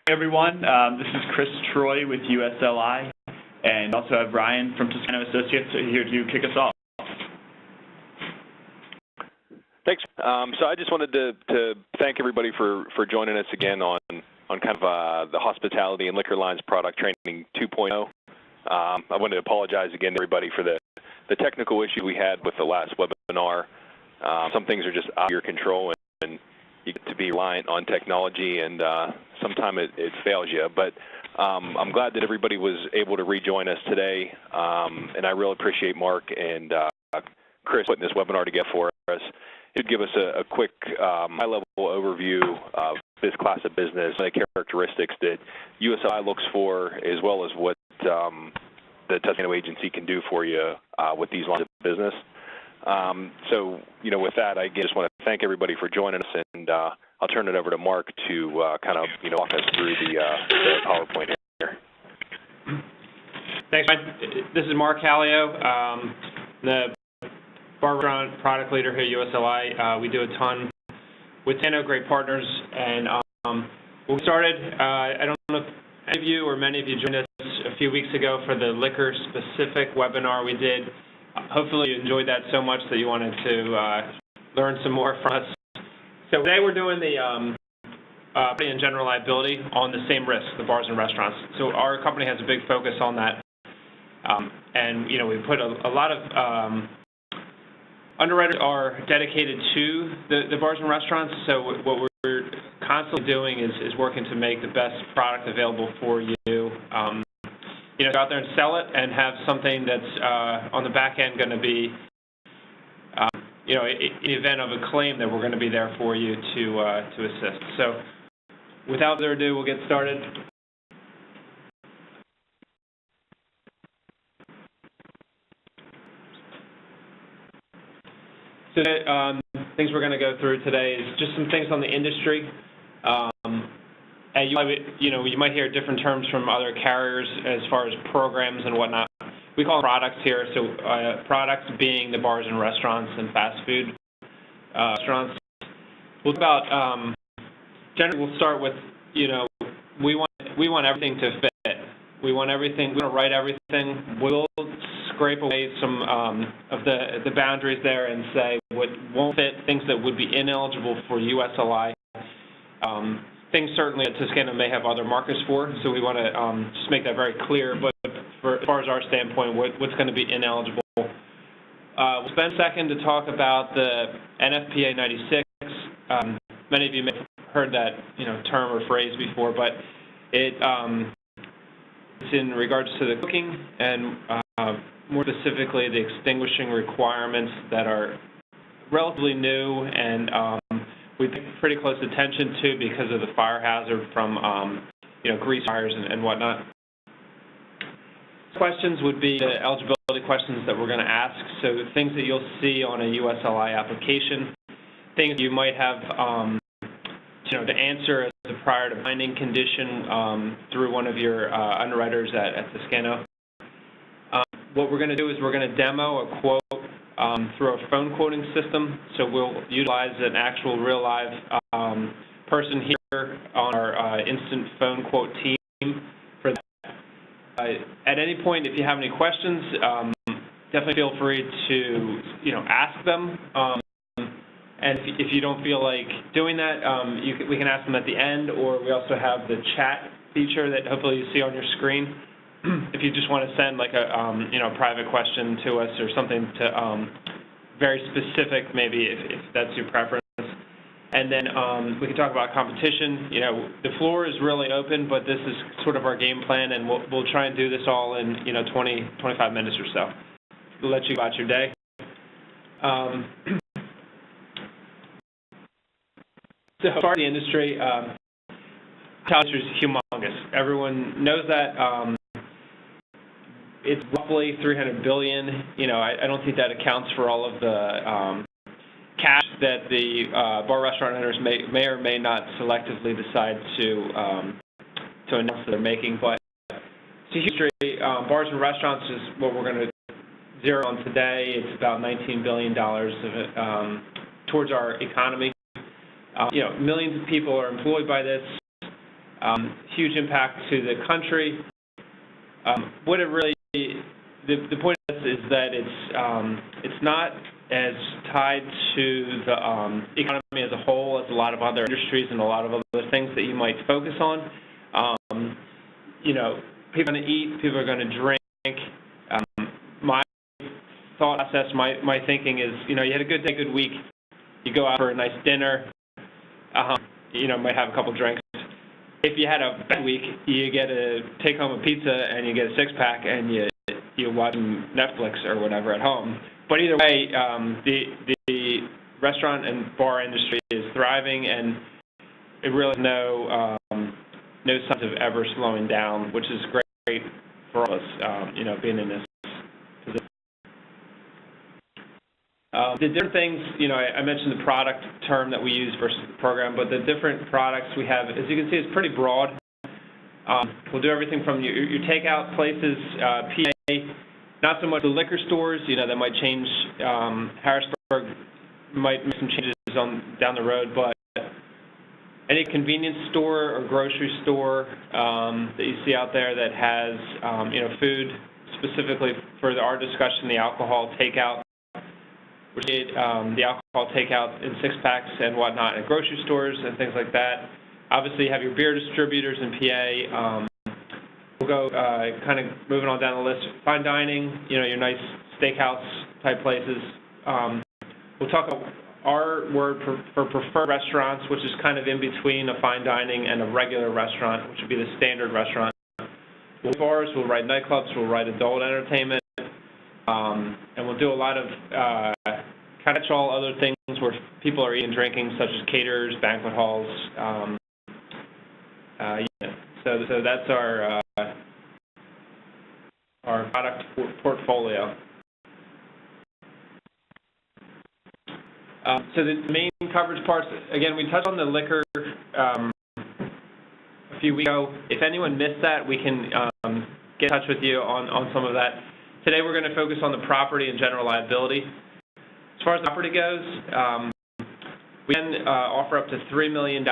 everyone. This is Chris Troy with USLI, and also have Ryan from Toscano Associates here to kick us off. Thanks. So I just wanted to thank everybody for joining us again on kind of the Hospitality and Liquor Lines Product Training 2.0. I wanted to apologize again to everybody for the technical issue we had with the last webinar. Some things are just out of your control, and you get to be reliant on technology, and sometimes it fails you. But I'm glad that everybody was able to rejoin us today, and I really appreciate Mark and Chris putting this webinar together for us. It would give us a quick high-level overview of this class of business and the characteristics that USLI looks for, as well as what the Toscano agency can do for you with these lines of business. So, with that, I just want to thank everybody for joining us, and I'll turn it over to Mark to kind of, walk us through the PowerPoint here. Thanks, Ryan. This is Mark Callio, the bar restaurant product leader here at USLI. We do a ton with Toscano, great partners, and we started, I don't know if any of you or many of you joined us a few weeks ago for the liquor-specific webinar we did. Hopefully you enjoyed that so much that you wanted to learn some more from us. So today we're doing the property and general liability on the same risk, the bars and restaurants. So our company has a big focus on that. And, we put a lot of underwriters are dedicated to the bars and restaurants. So what we're constantly doing is working to make the best product available for you. Go out there and sell it and have something that's on the back end going to be, in the event of a claim that we're going to be there for you to assist. So without further ado, we'll get started. So things we're going to go through today is just some things on the industry. And you might hear different terms from other carriers as far as programs and whatnot. We call them products here. So products being the bars and restaurants and fast food restaurants. We'll talk about generally. We'll start with we want everything to fit. We want everything. We want to write everything. We'll scrape away some of the boundaries there and say what won't fit, things that would be ineligible for USLI. Things certainly that Toscano may have other markets for, so we want to just make that very clear. But as far as our standpoint, what's going to be ineligible? We'll spend a second to talk about the NFPA 96. Many of you may have heard that term or phrase before, but it's in regards to the cooking and more specifically the extinguishing requirements that are relatively new and we pay pretty close attention to because of the fire hazard from grease fires and whatnot. Questions would be the eligibility questions that we're going to ask. So things that you'll see on a USLI application, things you might have to answer as a prior to binding condition through one of your underwriters at Toscano. What we're going to do is we're going to demo a quote through a phone quoting system. So we'll utilize an actual real live person here on our instant phone quote team for that. At any point, if you have any questions, definitely feel free to ask them. And if you don't feel like doing that, we can ask them at the end, or we also have the chat feature that hopefully you see on your screen. If you just want to send like a private question to us or something to very specific, maybe if that's your preference. And then we can talk about competition. The floor is really open, but this is sort of our game plan, and we'll try and do this all in 20, 25 minutes or so. We'll let you go about your day. So as far as the industry, the industry is humongous. Everyone knows that. It's roughly $300 billion. I don't think that accounts for all of the cash that the bar restaurant owners may or may not selectively decide to announce that they're making. But it's a huge industry. Bars and restaurants is what we're going to zero on today. It's about $19 billion of it, towards our economy. Millions of people are employed by this. huge impact to the country. What it really, the point of this is that it's not as tied to the economy as a whole as a lot of other industries and a lot of other things that you might focus on. You know, people are going to eat, people are going to drink. My thought process, my thinking is, you know, you had a good day, good week, you go out for a nice dinner, you know, might have a couple drinks. If you had a bad week, you get to take home a pizza and you get a six-pack and you watch Netflix or whatever at home. But either way, the restaurant and bar industry is thriving, and it really has no signs of ever slowing down, which is great for all of us, you know, being in this position. The different things, you know, I mentioned the product term that we use versus the program, but the different products we have, as you can see, is pretty broad. We'll do everything from your takeout places, PA, not so much the liquor stores, you know, that might change. Harrisburg might make some changes down the road, but any convenience store or grocery store that you see out there that has, you know, food, specifically for our discussion, the alcohol takeout, which is the alcohol takeout in six-packs and whatnot at grocery stores and things like that. Obviously, you have your beer distributors in PA. We'll go kind of moving on down the list. Fine dining, you know, your nice steakhouse type places. We'll talk about our word for preferred restaurants, which is kind of in between a fine dining and a regular restaurant, which would be the standard restaurant. We'll bars, we'll write nightclubs, we'll write adult entertainment, and we'll do a lot of catch-all other things where people are eating and drinking, such as caterers, banquet halls. Yeah. So that's our product portfolio. So the main coverage parts, again, we touched on the liquor a few weeks ago. If anyone missed that, we can get in touch with you on some of that. Today we're going to focus on the property and general liability. As far as the property goes, we can offer up to $3 million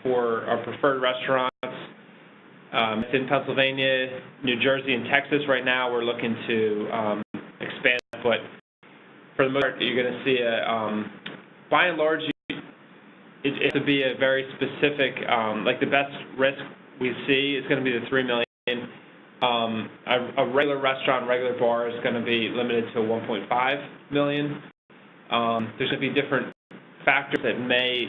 for our preferred restaurants. It's in Pennsylvania, New Jersey, and Texas right now. We're looking to expand, but for the most part, you're going to see by and large, it's to be a very specific, like the best risk we see is going to be the $3 million. A regular restaurant, regular bar is going to be limited to $1.5 million. There's going to be different factors that may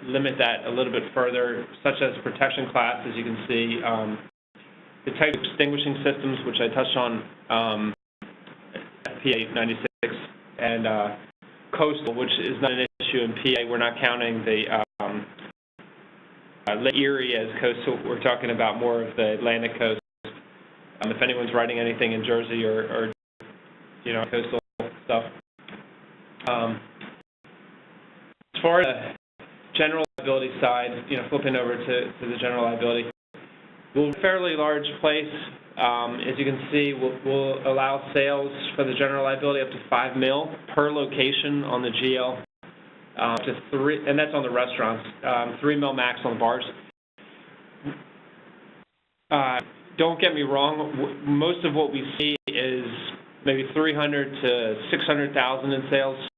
limit that a little bit further, such as protection class, as you can see, the type of extinguishing systems, which I touched on, PA 96, and coastal, which is not an issue in PA. We're not counting the Lake Erie as coastal. We're talking about more of the Atlantic coast. If anyone's writing anything in Jersey or you know, coastal stuff. As far as the general liability side, you know, flipping over to the general liability, we're a fairly large place. As you can see, we'll allow sales for the general liability up to $5 million per location on the GL, to $3 million, and that's on the restaurants. $3 million max on the bars. Don't get me wrong. Most of what we see is maybe $300,000 to $600,000 in sales.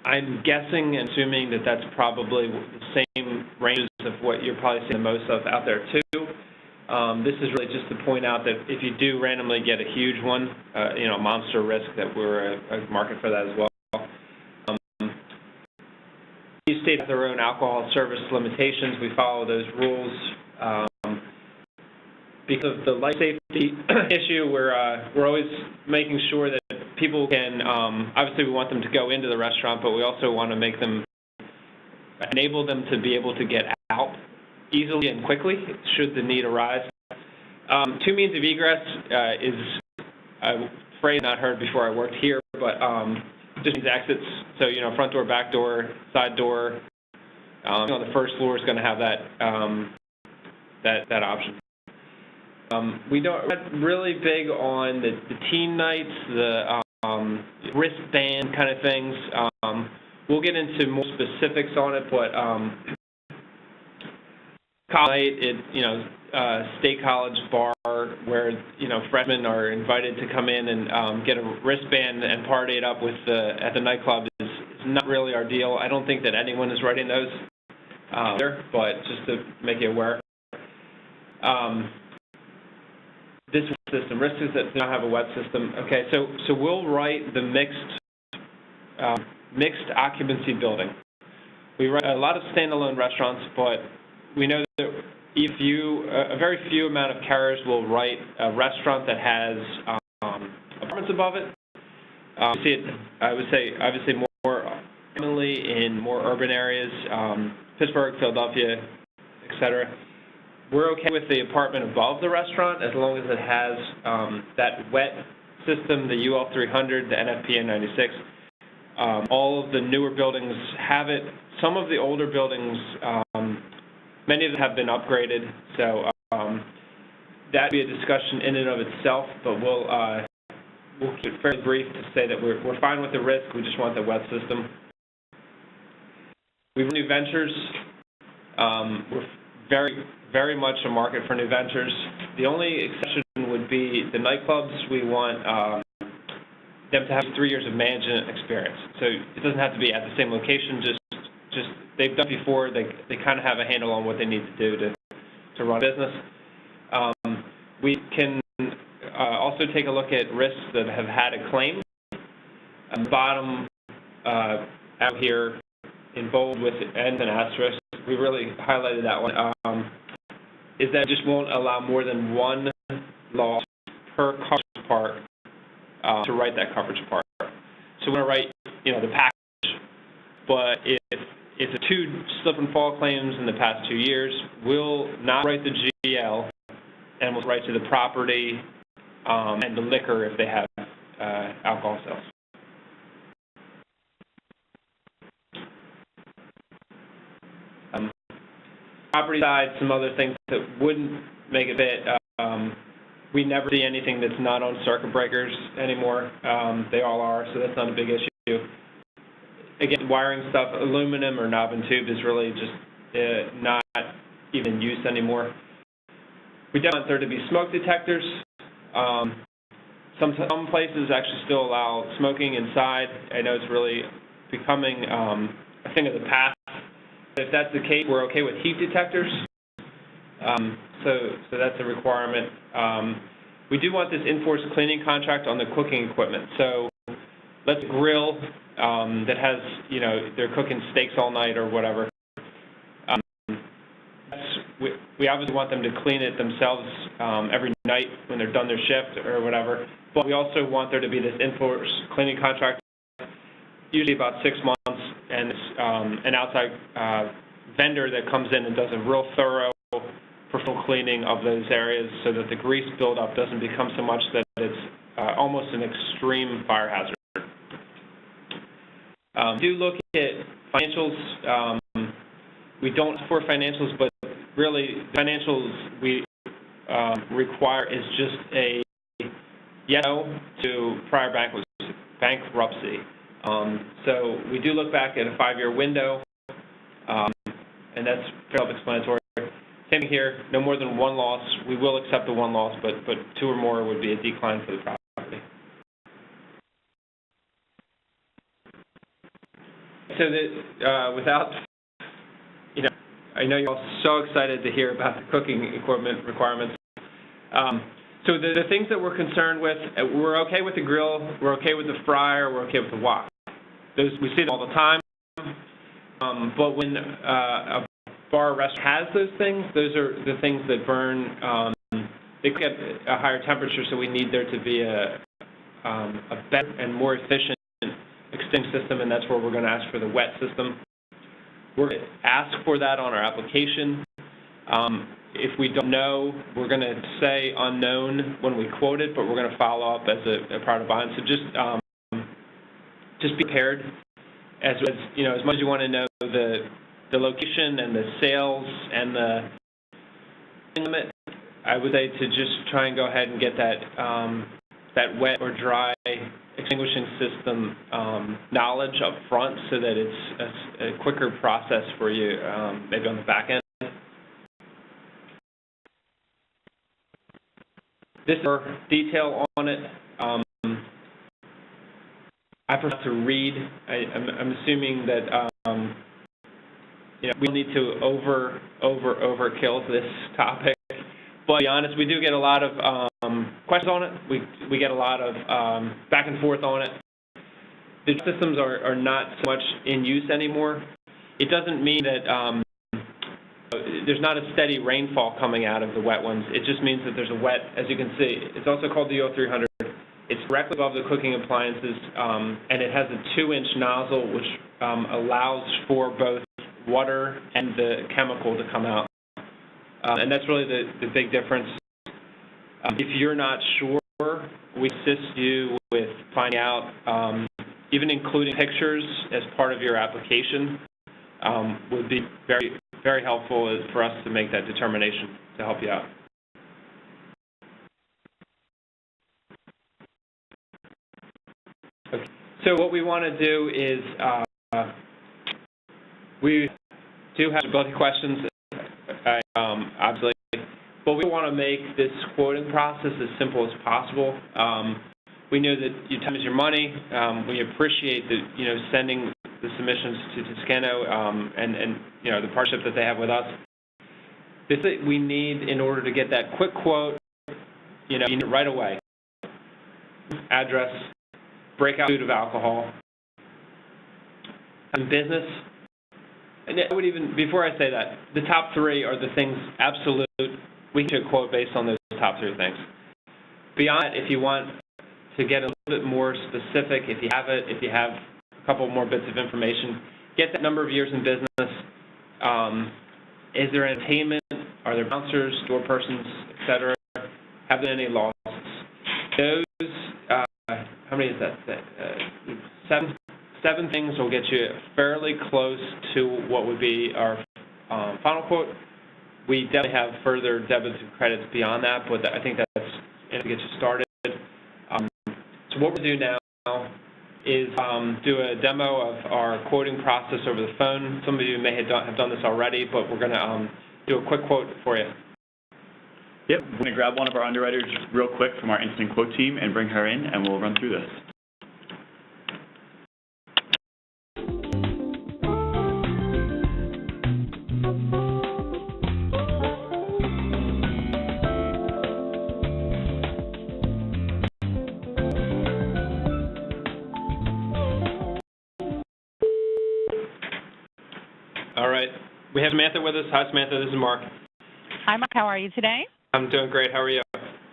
I'm guessing and assuming that that's probably the same ranges of what you're probably seeing the most of out there too. This is really just to point out that if you do randomly get a huge one, you know, monster risk, that we're a market for that as well. Each state has their own alcohol service limitations. We follow those rules. Because of the life safety issue, we're always making sure that people can, obviously we want them to go into the restaurant, but we also want to make them, enable them to be able to get out easily and quickly should the need arise. Two means of egress is a phrase not heard before I worked here, but just means exits. So, you know, front door, back door, side door. You know, the first floor is going to have that option. We don't really big on the teen nights, the wristband kind of things. We'll get into more specifics on it, but college night at, State College bar where, freshmen are invited to come in and get a wristband and party it up with at the nightclub is not really our deal. I don't think that anyone is writing those there, but just to make you aware. This system, risks that do not have a wet system. Okay, so we'll write the mixed occupancy building. We write a lot of standalone restaurants, but we know that a very few amount of carriers will write a restaurant that has apartments above it. We see it, I would say, obviously more commonly in more urban areas, Pittsburgh, Philadelphia, etc. We're okay with the apartment above the restaurant as long as it has that wet system, the UL 300, the NFPA 96. All of the newer buildings have it. Some of the older buildings, many of them have been upgraded, so that'd be a discussion in and of itself, but we'll keep it fairly brief to say that we're fine with the risk, we just want the wet system. We have new ventures. We're very much a market for new ventures. The only exception would be the nightclubs. We want them to have 3 years of management experience. So it doesn't have to be at the same location, just they've done before, they kind of have a handle on what they need to do to run a business. We can also take a look at risks that have had a claim. At the bottom out here in bold with and an asterisk, we really highlighted that one, is that it just won't allow more than one loss per coverage part to write that coverage part. So we're going to write, the package, but if the 2 slip and fall claims in the past 2 years, we'll not write the GL, and we'll write to the property and the liquor if they have alcohol sales. Property side, some other things that wouldn't make it fit. We never see anything that's not on circuit breakers anymore. They all are, so that's not a big issue. Again, wiring stuff, aluminum or knob and tube is really just not even in use anymore. We don't want there to be smoke detectors. Some places actually still allow smoking inside. I know it's really becoming a thing of the past. If that's the case, we're okay with heat detectors. So that's a requirement. We do want this enforced cleaning contract on the cooking equipment. So let's grill that has, they're cooking steaks all night or whatever. We obviously want them to clean it themselves every night when they're done their shift or whatever. But we also want there to be this enforced cleaning contract, usually about 6 months, and it's an outside vendor that comes in and does a real thorough professional cleaning of those areas so that the grease buildup doesn't become so much that it's almost an extreme fire hazard. Do look at financials. We don't for financials, but really financials we require is just a yes no to prior bankruptcy. So we do look back at a 5-year window, and that's fairly self-explanatory. Same thing here, no more than 1 loss. We will accept the 1 loss, but 2 or more would be a decline for the property. So that without, I know you're all so excited to hear about the cooking equipment requirements. So the things that we're concerned with, we're okay with the grill, we're okay with the fryer, we're okay with the wok. Those, we see them all the time. But when a bar or restaurant has those are the things that burn. They could get a higher temperature, so we need there to be a better and more efficient extinct system, and that's where we're going to ask for the wet system. We're going to ask for that on our application. If we don't know, we're going to say unknown when we quote it, but we're going to follow up as a part of bond. So just be prepared. As much as you want to know the location and the sales and the limit, I would say to just try and go ahead and get that wet or dry extinguishing system knowledge up front, so that it's a quicker process for you, maybe on the back end. This is more detail on it. I prefer to read. I'm assuming that we need to overkill this topic. But to be honest, we do get a lot of questions on it. We get a lot of back and forth on it. The systems are not so much in use anymore. It doesn't mean that there's not a steady rainfall coming out of the wet ones. It just means that there's a wet, as you can see. It's also called the O300. It's directly above the cooking appliances, and it has a 2-inch nozzle, which allows for both water and the chemical to come out. And that's really the big difference. If you're not sure, we assist you with finding out, even including pictures as part of your application would be very, very helpful for us to make that determination to help you out. Okay. So what we want to do is we do have ability questions, obviously, but we want to make this quoting process as simple as possible. We know that your time is your money. We appreciate the, sending the submissions to Toscano and the partnership that they have with us. This we need in order to get that quick quote. You need it right away. Address, breakout food of alcohol, and business. And I would even, before I say that, the top 3 are the things absolute. We should quote based on those top 3 things. Beyond that, if you want to get a little bit more specific, if you have it, if you have a couple more bits of information, get that number of years in business. Is there entertainment? Are there bouncers, store persons, etc.? Have there any losses? Those, how many is that? 7 things will get you fairly close to what would be our final quote. We definitely have further debits and credits beyond that, but I think that's to get you started. So what we'll do now is do a demo of our quoting process over the phone. Some of you may have done this already, but we're going to do a quick quote for you. Yep, we're going to grab one of our underwriters real quick from our instant quote team and bring her in, and we'll run through this. All right. We have Samantha with us. Hi, Samantha. This is Mark. Hi, Mark. How are you today? I'm doing great. How are you?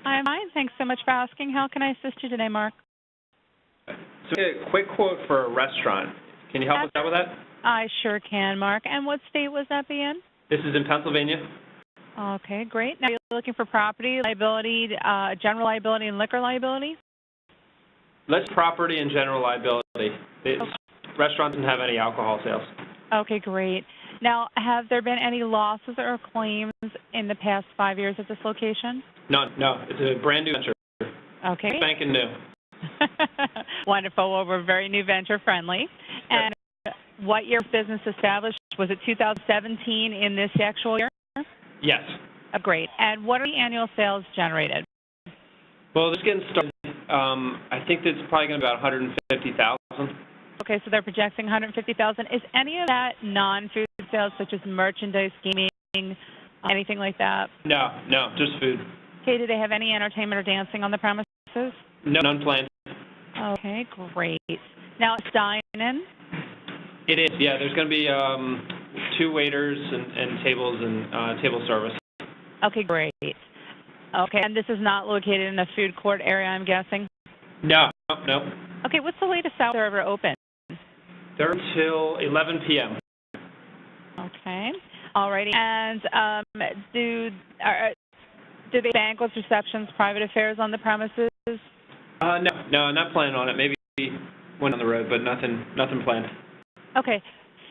I'm fine. Thanks so much for asking. How can I assist you today, Mark? So a quick quote for a restaurant. Can you help us out with that? I sure can, Mark. And what state was that be in? This is in Pennsylvania. Okay, great. Now, you're looking for property, liability, general liability, and liquor liability? Let's property and general liability. Restaurant doesn't have any alcohol sales. Okay, great. Now, have there been any losses or claims in the past 5 years at this location? None. No. It's a brand new venture. Okay. Spanking new. Wonderful. Well, we're very new venture friendly. Sure. And what year was business established? Was it 2017 in this actual year? Yes. Oh, great. And what are the annual sales generated? Well, just getting started. I think it's probably going to be about $150,000. Okay, so they're projecting $150,000. Is any of that non-food sales, such as merchandise, gaming, anything like that? No, just food. Okay, do they have any entertainment or dancing on the premises? No, none planned. Okay, great. Now, it's dine-in? It is, yeah. There's going to be 2 waiters and tables and table service. Okay, great. Okay, and this is not located in a food court area, I'm guessing? No. Okay, what's the latest hour they're ever open? They're until 11 p.m. Okay, alrighty. And do they banquets, receptions, private affairs on the premises? No, not planning on it. Maybe one on the road, but nothing planned. Okay,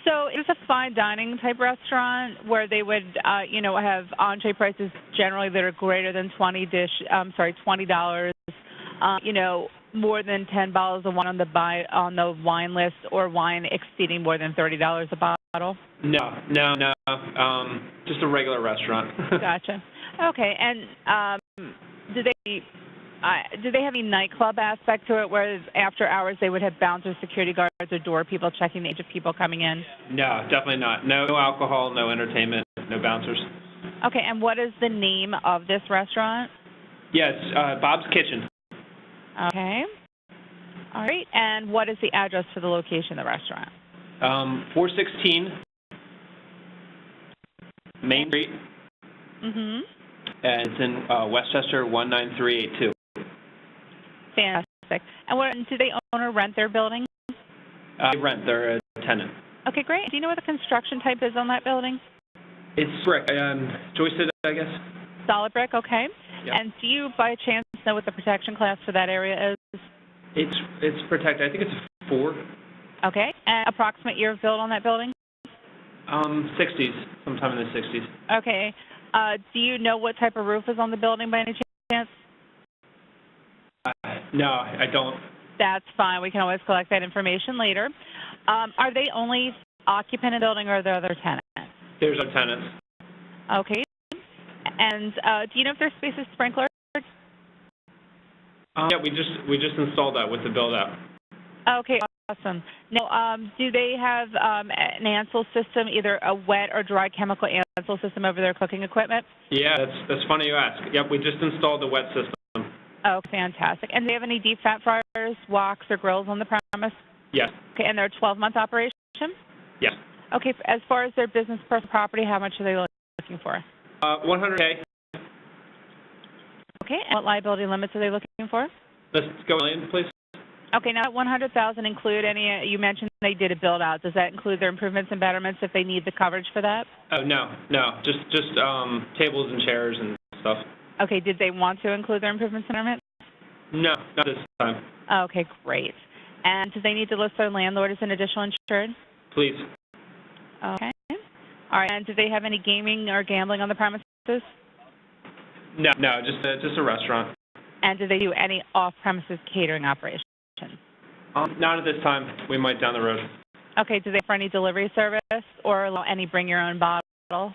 so it's a fine dining type restaurant where they would, have entree prices generally that are greater than $20. More than 10 bottles of wine on the wine list, or wine exceeding more than $30 a bottle? No. Just a regular restaurant. Gotcha. Okay, and do they have any nightclub aspect to it, whereas after hours they would have bouncers, security guards, or door people checking the age of people coming in? No, definitely not. No alcohol, no entertainment, no bouncers. Okay, and what is the name of this restaurant? Yes, Bob's Kitchen. Okay. All right, and what is the address for the location of the restaurant? 416 Main Street, Mm-hmm. and it's in Westchester 19382. Fantastic. And do they own or rent their building? They rent. They're a tenant. Okay, great. Do you know what the construction type is on that building? It's brick, joisted, I guess. Solid brick, okay. Yep. And do you, by chance, know what the protection class for that area is? It's protected. I think it's a 4. Okay. And approximate year of build on that building? 60s, sometime in the 60s. Okay. Do you know what type of roof is on the building by any chance? No, I don't. That's fine. We can always collect that information later. Are they only occupant in the building, or are there other tenants? There's our tenants. Okay. And do you know if their space is sprinklered? Yeah, we just installed that with the build out. Okay, awesome. Now, do they have an ANSEL system, either a wet or dry chemical ANSEL system over their cooking equipment? Yeah, that's funny you ask. Yep, we just installed the wet system. Oh, fantastic. And do they have any deep fat fryers, woks, or grills on the premise? Yes. Okay, and they're a 12-month operation? Yes. Okay, as far as their business personal property, how much are they looking for? $100K. Okay, and what liability limits are they looking for? Let's go in, please. Okay, now that $100,000 include any, you mentioned they did a build out. Does that include their improvements and betterments if they need the coverage for that? Oh, no, just tables and chairs and stuff. Okay, did they want to include their improvements and betterments? No, not this time. Okay, great. And do they need to list their landlord as an additional insured? Please. Okay. All right, and do they have any gaming or gambling on the premises? No, just a restaurant. And do they do any off-premises catering operations? Not at this time. We might down the road. Okay, do they offer any delivery service or allow any bring-your-own bottle?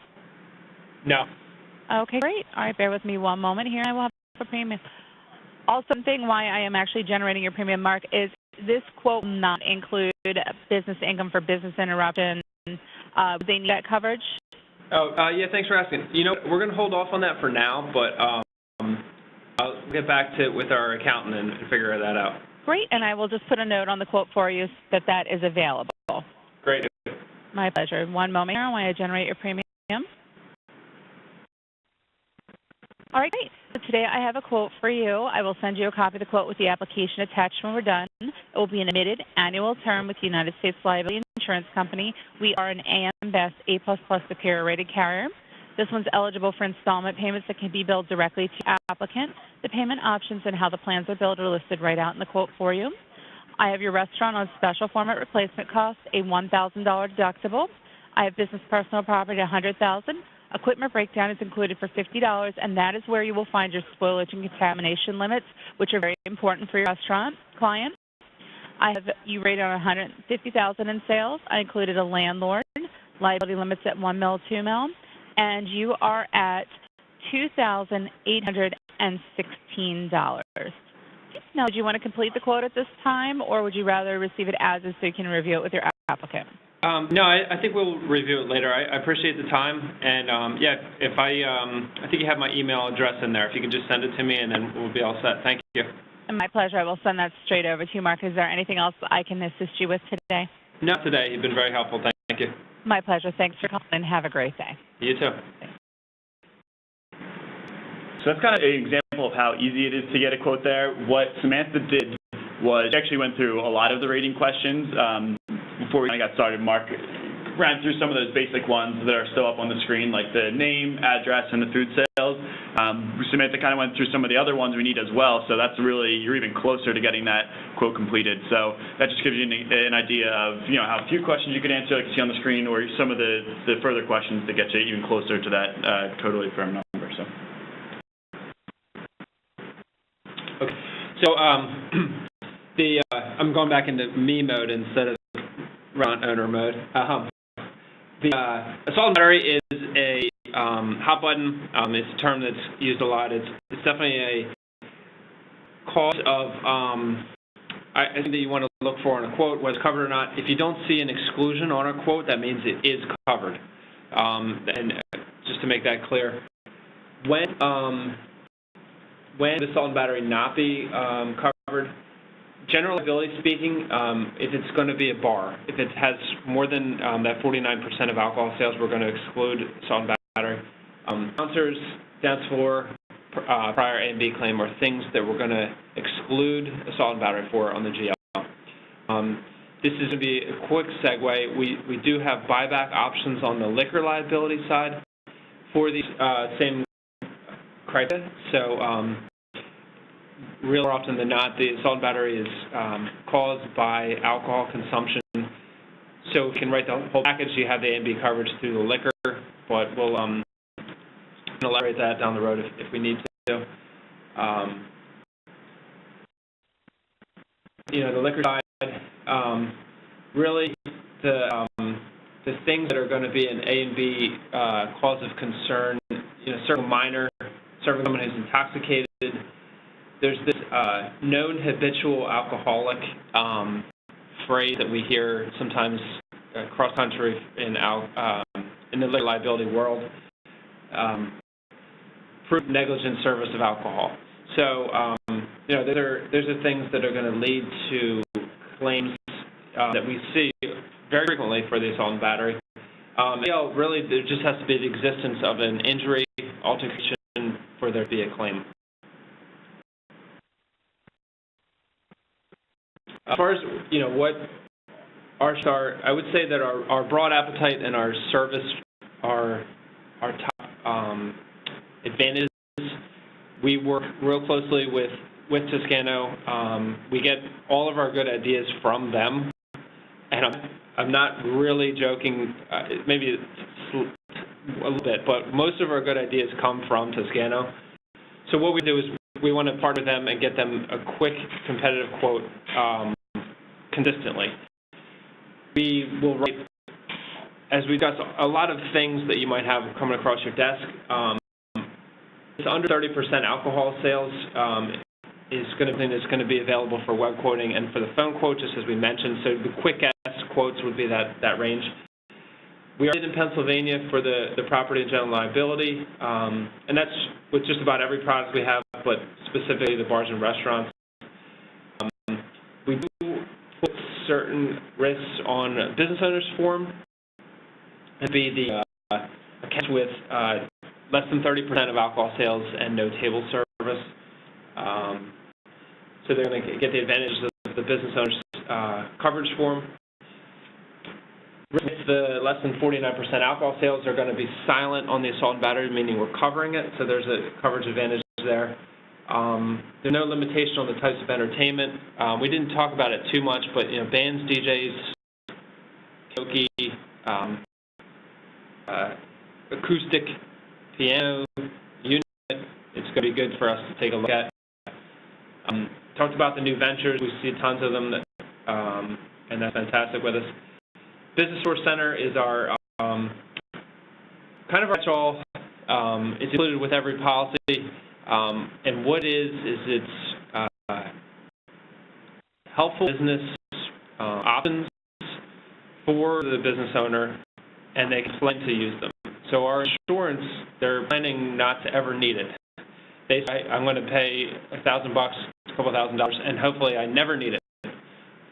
No. Okay, great. All right, bear with me one moment here. I will have a premium. Also, something why I am actually generating your premium, Mark, is this quote will not include business income for business interruption. Would they need that coverage? Oh, yeah, thanks for asking. You know, we're going to hold off on that for now, but I'll get back to it with our accountant and figure that out. Great, and I will just put a note on the quote for you that that is available. Great. My pleasure. One moment here while I generate your premium. All right, great. So today I have a quote for you. I will send you a copy of the quote with the application attached when we're done. It will be an admitted annual term with the United States Liability Insurance Company. We are an AM Best A++ superior rated carrier. This one's eligible for installment payments that can be billed directly to the applicant. The payment options and how the plans are billed are listed right out in the quote for you. I have your restaurant on special format replacement cost, a $1,000 deductible. I have business personal property, $100,000. Equipment breakdown is included for $50, and that is where you will find your spoilage and contamination limits, which are very important for your restaurant client. I have you rated on $150,000 in sales. I included a landlord, liability limits at $1 mil, $2 mil, and you are at $2,816. Now, do you want to complete the quote at this time, or would you rather receive it as is so you can review it with your applicant? No, I think we'll review it later. I appreciate the time, and yeah, if I think you have my email address in there. If you could just send it to me, and then we'll be all set. Thank you. My pleasure. I will send that straight over to you, Mark. Is there anything else I can assist you with today? No, today. You've been very helpful. Thank you. My pleasure. Thanks for calling, and have a great day. You too. So that's kind of an example of how easy it is to get a quote there. What Samantha did was she actually went through a lot of the rating questions. Before we got started, Mark ran through some of those basic ones that are still up on the screen, like the name, address, and the food sales. Samantha kind of went through some of the other ones we need as well, so that's really, you're even closer to getting that quote completed. So that just gives you an idea of, you know, how few questions you could answer, like you see on the screen, or some of the further questions to get you even closer to that totally firm number. So. Okay. So I'm going back into me mode instead of restaurant owner mode. The assault battery is a hot button is a term that's used a lot. It's definitely a cause of, I think that you want to look for in a quote, whether it's covered or not. If you don't see an exclusion on a quote, that means it is covered. And just to make that clear, when the assault and battery not be covered, general liability speaking, if it's going to be a bar, if it has more than that 49% of alcohol sales, we're going to exclude assault and battery. Bouncers, dance floor, prior A and B claim are things that we're going to exclude assault and battery for on the GL. This is going to be a quick segue. We do have buyback options on the liquor liability side for these same criteria. So real more often than not, the assault and battery is caused by alcohol consumption. So we can write the whole package. You have the A and B coverage through the liquor, but we'll elaborate that down the road if we need to. The liquor side, really the things that are going to be an A and B cause of concern, certain minor, serving someone who's intoxicated. There's this known habitual alcoholic phrase that we hear sometimes cross-country in the liquor liability world. Prove negligent service of alcohol. So, there's the things that are going to lead to claims that we see very frequently for the assault and battery. Really, there just has to be the existence of an injury, altercation, for there to be a claim. As far as, what I would say that our broad appetite and our service are our top advantages. We work real closely with Toscano. We get all of our good ideas from them, and I'm not really joking, maybe a little bit, but most of our good ideas come from Toscano. So what we do is we want to partner with them and get them a quick competitive quote consistently. We will write, as we discussed, a lot of things that you might have coming across your desk. It's under 30% alcohol sales is going to be available for web quoting and for the phone quote, just as we mentioned. So the quick ask quotes would be that range. We are in Pennsylvania for the property and general liability, and that's with just about every product we have, but specifically the bars and restaurants. We do put certain risks on business owners form and be the account with less than 30% of alcohol sales and no table service. So they're going to get the advantages of the business owner's coverage form. With the less than 49% alcohol sales are going to be silent on the assault and battery, meaning we're covering it, so there's a coverage advantage there. There's no limitation on the types of entertainment. We didn't talk about it too much, but bands, DJs, karaoke, acoustic, piano, you name it, it's going to be good for us to take a look at. Talked about the new ventures. We see tons of them, and that's fantastic with us. Business Source Center is our kind of our catch-all. It's included with every policy, and what it's helpful business options for the business owner, and they can plan to use them. So our insurance, they're planning not to ever need it. They say, I'm going to pay $1,000, a couple $1,000, and hopefully I never need it.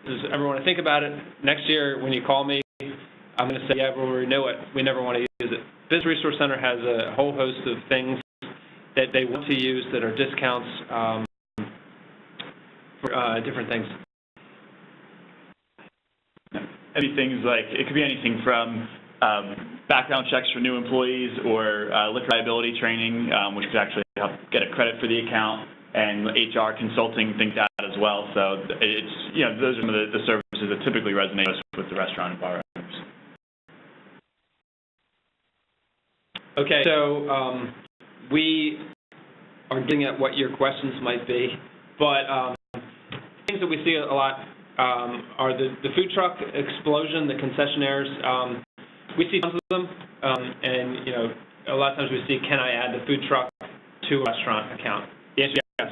Does everyone want to think about it? Next year, when you call me, I'm going to say, yeah, we'll renew it. We never want to use it. Business Resource Center has a whole host of things that they want to use that are discounts for different things. Any things like, it could be anything from background checks for new employees or liquor liability training, which could actually help get a credit for the account, and HR consulting, things like that as well. So it's, those are some of the services that typically resonate with the restaurant and bar owners. Okay, so we are getting at what your questions might be, but things that we see a lot are the food truck explosion, the concessionaires. We see tons of them, and a lot of times we see, can I add the food truck to a restaurant account? The answer is yes.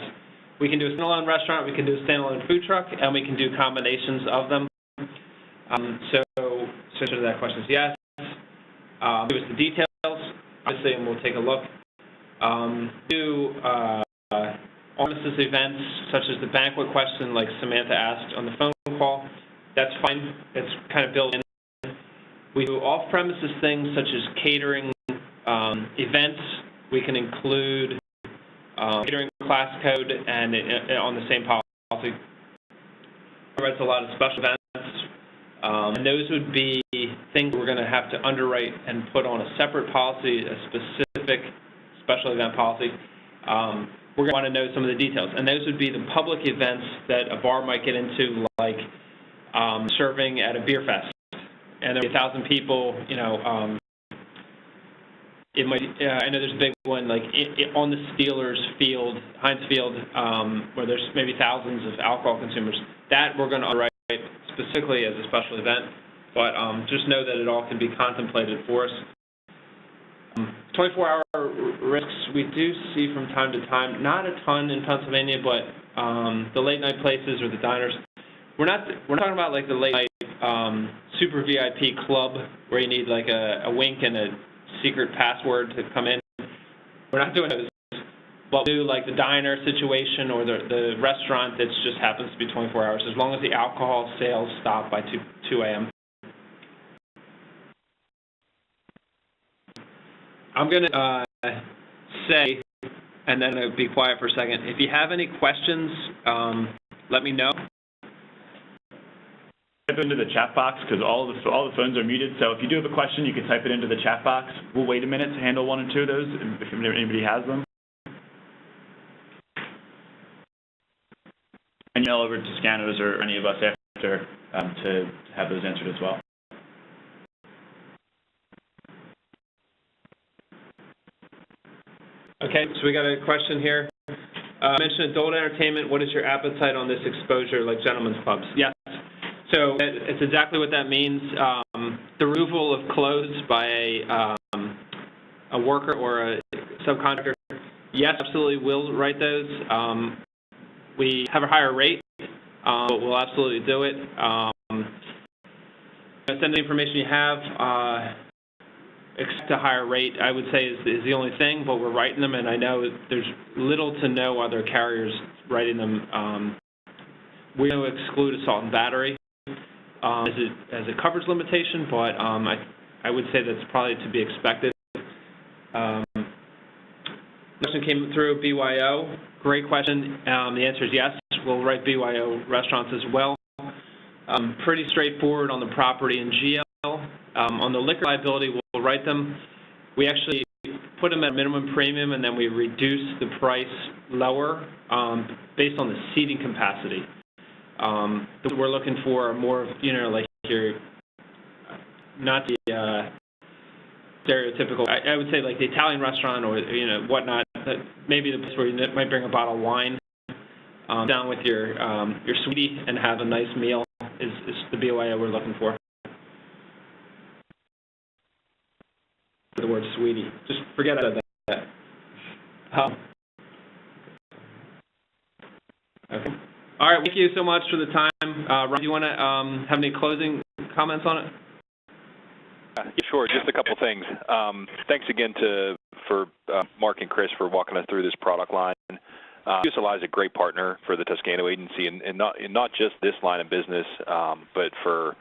We can do a standalone restaurant, we can do a standalone food truck, and we can do combinations of them. So answer to that question is yes. Give us the details, obviously, and we'll take a look. Do on-premises events, such as the banquet question, like Samantha asked on the phone call. That's fine. It's kind of built in. We do off-premises things such as catering, events. We can include catering class code and on the same policy. That's a lot of special events. And those would be things we're going to have to underwrite and put on a separate policy, a specific special event policy. We're going to want to know some of the details. And those would be the public events that a bar might get into, like serving at a beer fest. And there'll be 1,000 people, you know, it might, I know there's a big one, like on the Steelers field, Heinz Field, where there's maybe thousands of alcohol consumers. That we're going to underwrite specifically as a special event, but just know that it all can be contemplated for us. 24-hour risks we do see from time to time, not a ton in Pennsylvania, but the late night places or the diners. We're not talking about like the late night super VIP club where you need like a wink and a secret password to come in. We're not doing those. But we do like the diner situation or the restaurant that just happens to be 24 hours, as long as the alcohol sales stop by 2 a.m. I'm going to say, and then I'll be quiet for a second. If you have any questions, let me know. Type into the chat box because all the phones are muted. So if you do have a question, you can type it into the chat box. We'll wait a minute to handle one or two of those if anybody has them. And email over to Scanos or any of us after to have those answered as well. Okay, so we got a question here. Mentioned adult entertainment. What is your appetite on this exposure, like gentlemen's clubs? Yes. So it's exactly what that means. The removal of clothes by a worker or a subcontractor. Yes, absolutely, we'll write those. We have a higher rate, but we'll absolutely do it. Send the information you have. Expect a higher rate, I would say, is the only thing, but we're writing them, and I know there's little to no other carriers writing them. We don't exclude assault and battery as a coverage limitation, but I would say that's probably to be expected. Question came through, BYO. Great question. The answer is yes. We'll write BYO restaurants as well. Pretty straightforward on the property and GL. On the liquor liability, we'll write them. We actually put them at minimum premium, and then we reduce the price lower based on the seating capacity. We're looking for more of, you know, like your, not the stereotypical, I would say like the Italian restaurant or, you know, whatnot, maybe the place where you might bring a bottle of wine down with your sweetie and have a nice meal is the BYO we're looking for. The word sweetie. Just forget about that. Okay. All right. Thank you so much for the time. Ron, do you want to have any closing comments on it? Yeah, sure. Just a couple things. Thanks again for Mark and Chris for walking us through this product line. USLI is a great partner for the Toscano Agency, and not just this line of business, but for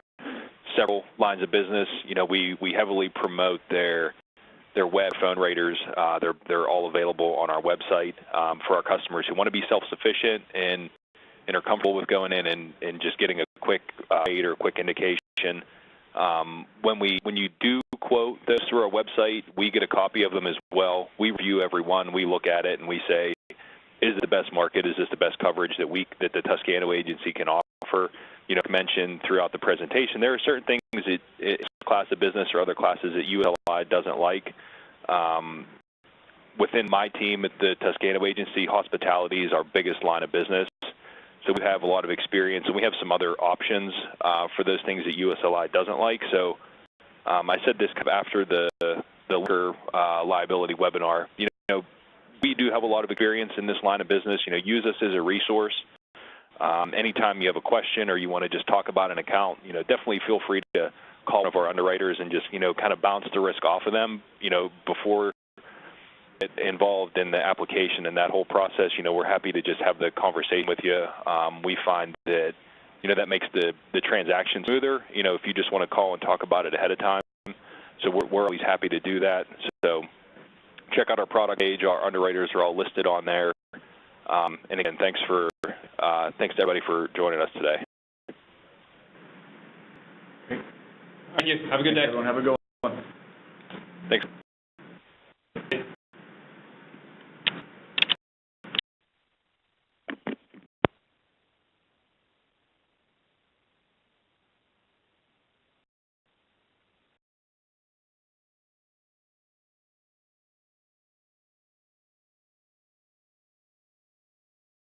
several lines of business. You know, we heavily promote their web phone raters. They're all available on our website for our customers who want to be self-sufficient and are comfortable with going in and just getting a quick rate or quick indication. When you do quote those through our website, we get a copy of them as well. We review every one. We look at it and we say, is it the best market? Is this the best coverage that the Toscano Agency can offer? You know, mentioned throughout the presentation, there are certain things that it's a class of business or other classes that USLI doesn't like. Within my team at the Toscano Agency, hospitality is our biggest line of business. So we have a lot of experience, and we have some other options for those things that USLI doesn't like. So I said this after the the liquor liability webinar. You know, we do have a lot of experience in this line of business. You know, use us as a resource. Anytime you have a question or you want to just talk about an account, you know, definitely feel free to call one of our underwriters and just, you know, kind of bounce the risk off of them, you know, before get involved in the application and that whole process. You know, we're happy to just have the conversation with you. We find that, you know, that makes the transaction smoother, you know, if you just want to call and talk about it ahead of time. So we're always happy to do that. So check out our product page. Our underwriters are all listed on there. And again, thanks to everybody for joining us today. Thank you. Have a good day. Everyone have a good one. Thanks.